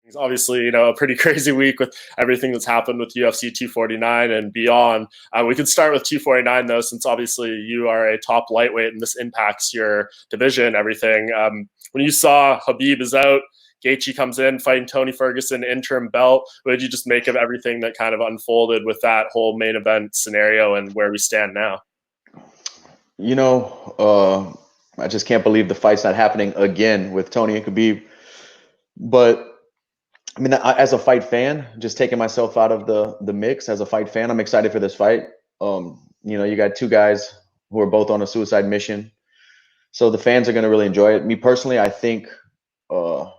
It's obviously, a pretty crazy week with everything that's happened with UFC 249 and beyond. We could start with 249 though, since obviously you are a top lightweight and this impacts your division, everything. When you saw Khabib is out, Gaethje comes in fighting Tony Ferguson, interim belt, what did you just make of everything that kind of unfolded with that whole main event scenario and where we stand now? You know, I just can't believe the fight's not happening again with Tony and Khabib. But I mean, as a fight fan, just taking myself out of the mix as a fight fan, I'm excited for this fight. You got two guys who are both on a suicide mission, so the fans are going to really enjoy it. Me personally, I think uh,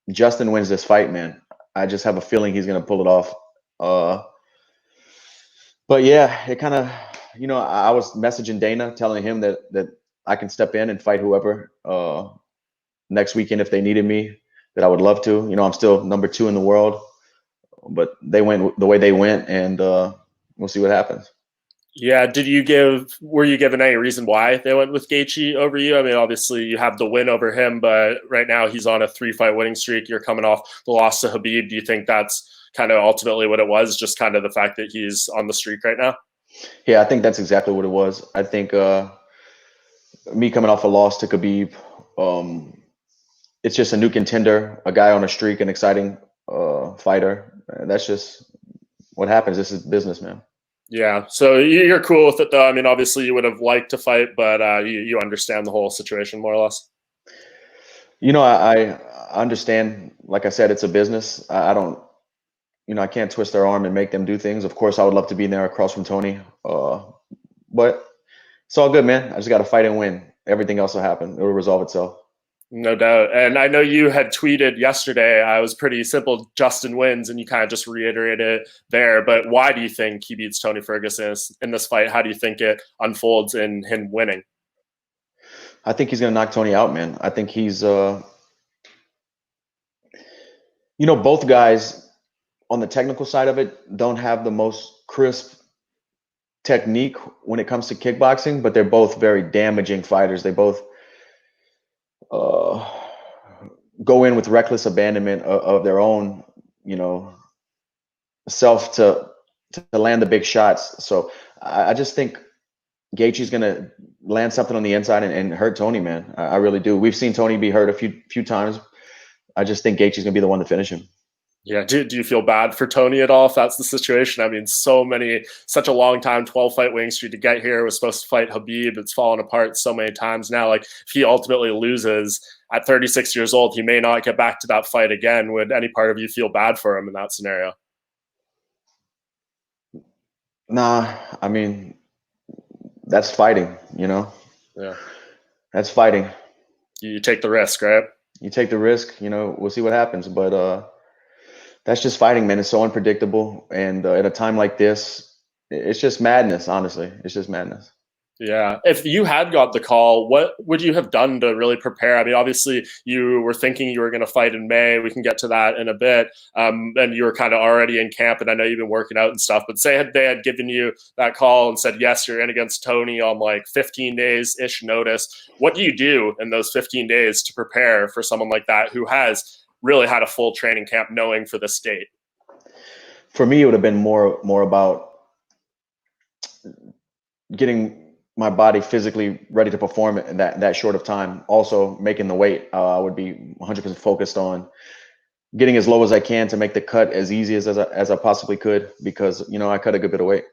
Justin wins this fight, man. I just have a feeling he's going to pull it off. Uh, but yeah, it kind of, I was messaging Dana, telling him that I can step in and fight whoever next weekend if they needed me. That I would love to. I'm still number 2 in the world, but they went the way they went, and we'll see what happens. Yeah, were you given any reason why they went with Gaethje over you? I mean, obviously you have the win over him, but right now he's on a 3-fight winning streak. You're coming off the loss to Khabib. Do you think that's kind of ultimately what it was, just kind of the fact that he's on the streak right now? Yeah, I think that's exactly what it was. I think me coming off a loss to Khabib, it's just a new contender, a guy on a streak, an exciting fighter. That's just what happens. This is business, man. Yeah, so you're cool with it though. I mean, obviously you would have liked to fight, but you understand the whole situation more or less. I understand. Like I said, it's a business. I don't, I can't twist their arm and make them do things. Of course, I would love to be in there across from Tony, but it's all good, man. I just got to fight and win. Everything else will happen. It will resolve itself. No doubt. And I know you had tweeted yesterday, I was pretty simple, Justin wins, and you kind of just reiterated it there. But why do you think he beats Tony Ferguson in this fight? How do you think it unfolds in him winning? I think he's going to knock Tony out, man. I think he's, both guys on the technical side of it don't have the most crisp technique when it comes to kickboxing, but they're both very damaging fighters. They both uh, go in with reckless abandonment of their own, self to land the big shots. So I just think Gaethje's gonna land something on the inside and hurt Tony, man. I really do. We've seen Tony be hurt a few times. I just think Gaethje's gonna be the one to finish him. Yeah, do you feel bad for Tony at all if that's the situation? I mean, such a long time, 12-fight winning streak to get here, was supposed to fight Khabib. It's fallen apart so many times now. Like, if he ultimately loses at 36 years old, he may not get back to that fight again. Would any part of you feel bad for him in that scenario? Nah, I mean, that's fighting, Yeah. That's fighting. You take the risk, right? You take the risk, we'll see what happens. But that's just fighting, man. It's so unpredictable. And at a time like this, it's just madness, honestly. It's just madness. Yeah. If you had got the call, what would you have done to really prepare? I mean, obviously, you were thinking you were going to fight in May. We can get to that in a bit. And you were kind of already in camp, and I know you've been working out and stuff. But say they had given you that call and said, yes, you're in against Tony on like 15 days-ish notice. What do you do in those 15 days to prepare for someone like that who has really had a full training camp knowing for this date? For me, it would have been more about getting my body physically ready to perform in that short of time. Also, making the weight, I would be 100% focused on getting as low as I can to make the cut as easy as I possibly could, because I cut a good bit of weight.